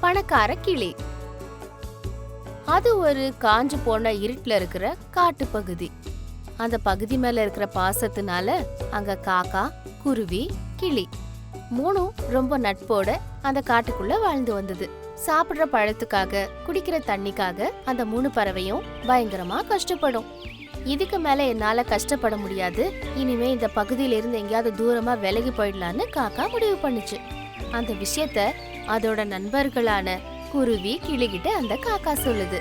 பணக்கார கிளி. அது ஒரு காஞ்சு போன இருட்டுல இருக்கிற காட்டு பகுதி. அந்த பகுதி மேல இருக்கிற பாசத்தினால அங்க காக்கா, குருவி, கிளி மூணும் ரொம்ப நட்போட அந்த காட்டுக்குள்ள வாழ்ந்து வந்தது. சாப்பிடுற பழத்துக்காக, குடிக்கிற தண்ணிக்காக அந்த 3 பறவையும் பயங்கரமா கஷ்டப்படும். இதுக்கு மேல என்னால கஷ்டப்பட முடியாது, இனிமே இந்த பகுதியில இருந்து எங்கேயாவது தூரமா விலகி போயிடலான்னு காக்கா முடிவு பண்ணுச்சு. அந்த விஷயத்த அதோட நண்பர்களான குருவி, கிளிகிட்ட அந்த காக்கா சொல்லுது.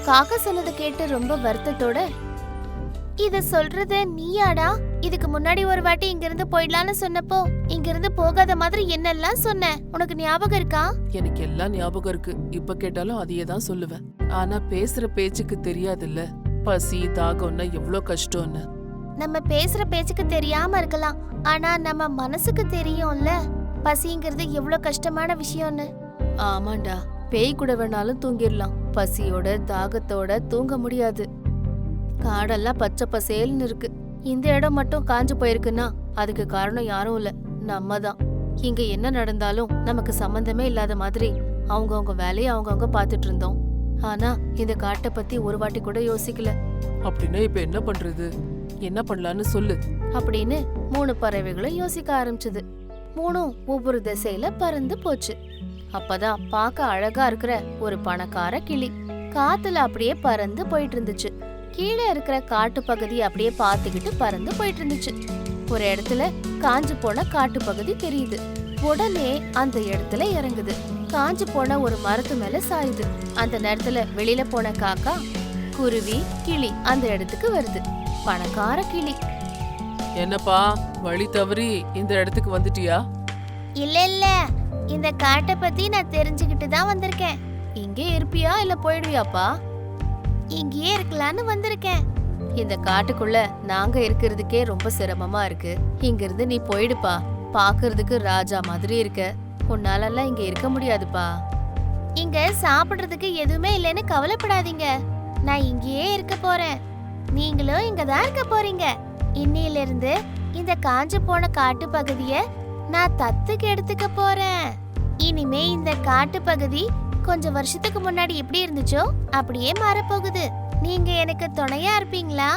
காக்கா சொன்னதை கேட்டு ரொம்ப வருத்தத்தோட, இத சொல்றத நீயாடா? இதுக்கு முன்னாடி ஒரு வாட்டி இங்க இருந்து போயிடலான்னு சொன்னப்போ இங்க இருந்து போகாத மாதிரி என்னெல்லாம் சொன்ன, உனக்கு ஞாபகம் இருக்கா? எனக்கு எல்லாம் ஞாபகம் இருக்கு. இப்ப கேட்டாலும் அதையே தான் சொல்லுவேன். ஆனா பேசுற பேச்சுக்கு தெரியாதுல்ல பசி தாகம்னா எவ்வளவு கஷ்டம்னு. நம்ம பேசுற பேச்சுக்கு தெரியாம இருக்கலாம், ஆனா நம்ம மனசுக்கு தெரியும்ல பசிங்கிறது எவ்வளவு கஷ்டமான விஷயம்னு. ஆமாண்டா, பேய் கூட வேணாலும் தூங்கிடலாம், பசியோட தாகத்தோட தூங்க முடியாது. காடெல்லாம் பச்சை பசேல்னு இருக்கு, இந்த இடம் மட்டும் காஞ்சு போயிருக்குன்னா அதுக்கு காரணம் யாரும் இல்ல, நம்ம தான். இங்க என்ன நடந்தாலும் நமக்கு சம்பந்தமே இல்லாத மாதிரி அவங்கவுங்க வேலையை அவங்கவுங்க பாத்துட்டு இருந்தோம். ஆனா இந்த காட்டை பத்தி ஒரு வாட்டி கூட யோசிக்கல. அப்படின்னா இப்ப என்ன பண்றது? என்ன பண்ணலான்னு சொல்லு அப்படின்னு 3 பறவைகளும் யோசிக்க ஆரம்பிச்சது. 3ம் ஒவ்வொரு திசையில பறந்து போச்சு. அப்பதான் பார்க்க அழகா இருக்கிற ஒரு பணக்கார கிளி காத்துல அப்படியே பறந்து போயிட்டு இருந்துச்சு. கீழே இருக்கிற காட்டு பகுதி அப்படியே பார்த்துக்கிட்டு பறந்து போயிட்டு இருந்துச்சு. ஒரு இடத்துல காஞ்சு போன காட்டு பகுதி தெரியுது. உடனே அந்த இடத்துல இறங்குது. காஞ்சு போன ஒரு மரத்து மேல சாயுது. அந்த நேரத்துல வெளியில போன காக்கா, குருவி, கிளி அந்த இடத்துக்கு வருது. பணக்கார கிளி, என்னப்பா வழி தவறி இந்த இடத்துக்கு வந்துட்டியா? இல்ல, இந்த காட்டை பத்தி நான் தெரிஞ்சுக்கிட்டு தான் வந்திருக்கேன். இங்கே இருப்பியா இல்ல போயிடுவியாப்பா? இங்கேயே இருக்கலான்னு வந்திருக்கேன். இந்த காட்டுக்குள்ள நாங்க இருக்கிறதுக்கே ரொம்ப சிரமமா இருக்கு, இங்க இருந்து நீ போயிடுப்பா. பாக்குறதுக்கு ராஜா மாதிரி இருக்க, உன்னாலெல்லாம் இங்க இருக்க முடியாதுப்பா. இங்க சாப்பிடுறதுக்கு எதுவுமே இல்லைன்னு கவலைப்படாதீங்க, நான் இங்கேயே இருக்க போறேன். நீங்களும் இங்க தான் இருக்க போறீங்க. இன்னில இருந்து இந்த காஞ்சு போன காட்டு பகுதிய நான் தத்துக்கு எடுத்துக்க போறேன். இனிமே இந்த காட்டு பகுதி கொஞ்சம் வருஷத்துக்கு முன்னாடி எப்படி இருந்துச்சோ அப்படியே மாறப்போகுது. நீங்க எனக்கு துணையா இருப்பீங்களா?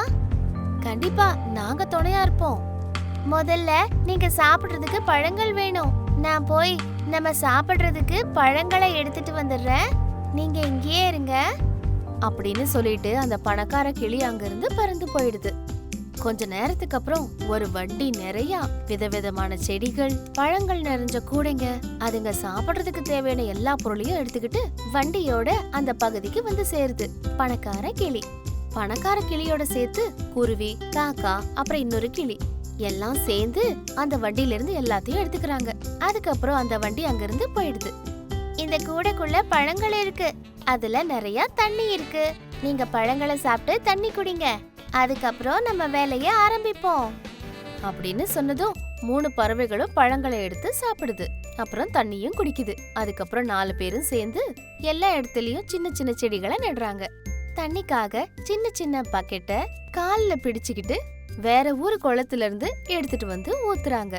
கண்டிப்பா நாங்க துணையா இருப்போம். முதல்ல நீங்க சாப்பிடுறதுக்கு பழங்கள் வேணும். நான் போய் நம்ம சாப்பிடுறதுக்கு பழங்களை எடுத்துட்டு வந்துடுறேன், நீங்க இங்கேயே இருங்க அப்படின்னு சொல்லிட்டு அந்த பணக்கார கிளி அங்கிருந்து பறந்து போயிடுது. கொஞ்ச நேரத்துக்கு அப்புறம் ஒரு வண்டி நிறைய விதவிதமான செடிகள், பழங்கள் நிறைஞ்ச கூடைங்க, அதுங்க சாப்பிடுறதுக்கு தேவையான எல்லா பொருளையும் எடுத்துக்கிட்டு வண்டியோட அந்த பகுதிக்கு வந்து சேருது. பணக்கார கிளி பணக்கார கிளியோட சேர்த்து குருவி, காக்கா, அப்புறம் இன்னொரு கிளி எல்லாம் சேர்ந்து அந்த வண்டியில இருந்து எல்லாத்தையும் எடுத்துக்கிறாங்க. அதுக்கப்புறம் அந்த வண்டி அங்கிருந்து போயிடுது. இந்த கூடைக்குள்ள பழங்கள் இருக்கு, அதுல நிறைய தண்ணி இருக்கு. நீங்க பழங்களை சாப்பிட்டு தண்ணி குடிங்க, அதுக்கப்புறம் நம்ம வேலையை ஆரம்பிப்போம் அப்படின்னு சொன்னதும் 3 பறவைகளும் பழங்களை எடுத்து சாப்பிடுது, அப்புறம் தண்ணியும் குடிக்குது. அதுக்கப்புறம் 4 பேரும் சேர்ந்து எல்லா இடத்துலயும் சின்ன சின்ன செடிகளை நடுறாங்க. தண்ணிக்காக சின்ன சின்ன பக்கெட்டை கால்ல பிடிச்சுக்கிட்டு வேற ஊரு குளத்துல இருந்து எடுத்துட்டு வந்து ஊத்துறாங்க.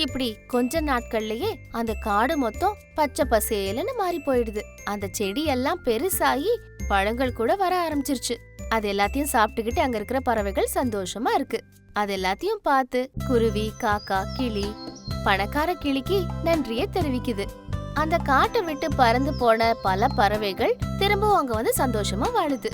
இப்படி கொஞ்ச நாட்கள்லயே அந்த காடு மொத்தம் பச்சை பசேலுன்னு மாறி போயிடுது. அந்த செடி எல்லாம் பெருசாகி பழங்கள் கூட வர ஆரம்பிச்சிருச்சு. அது எல்லாத்தையும் சாப்பிட்டுக்கிட்டு அங்க இருக்கிற பறவைகள் சந்தோஷமா இருக்கு. அது எல்லாத்தையும் பார்த்து குருவி, காக்கா, கிளி பணக்கார கிளிக்கு நன்றியை தெரிவிக்குது. அந்த காட்டை விட்டு பறந்து போன பல பறவைகள் திரும்பவும் அங்க வந்து சந்தோஷமா வாழுது.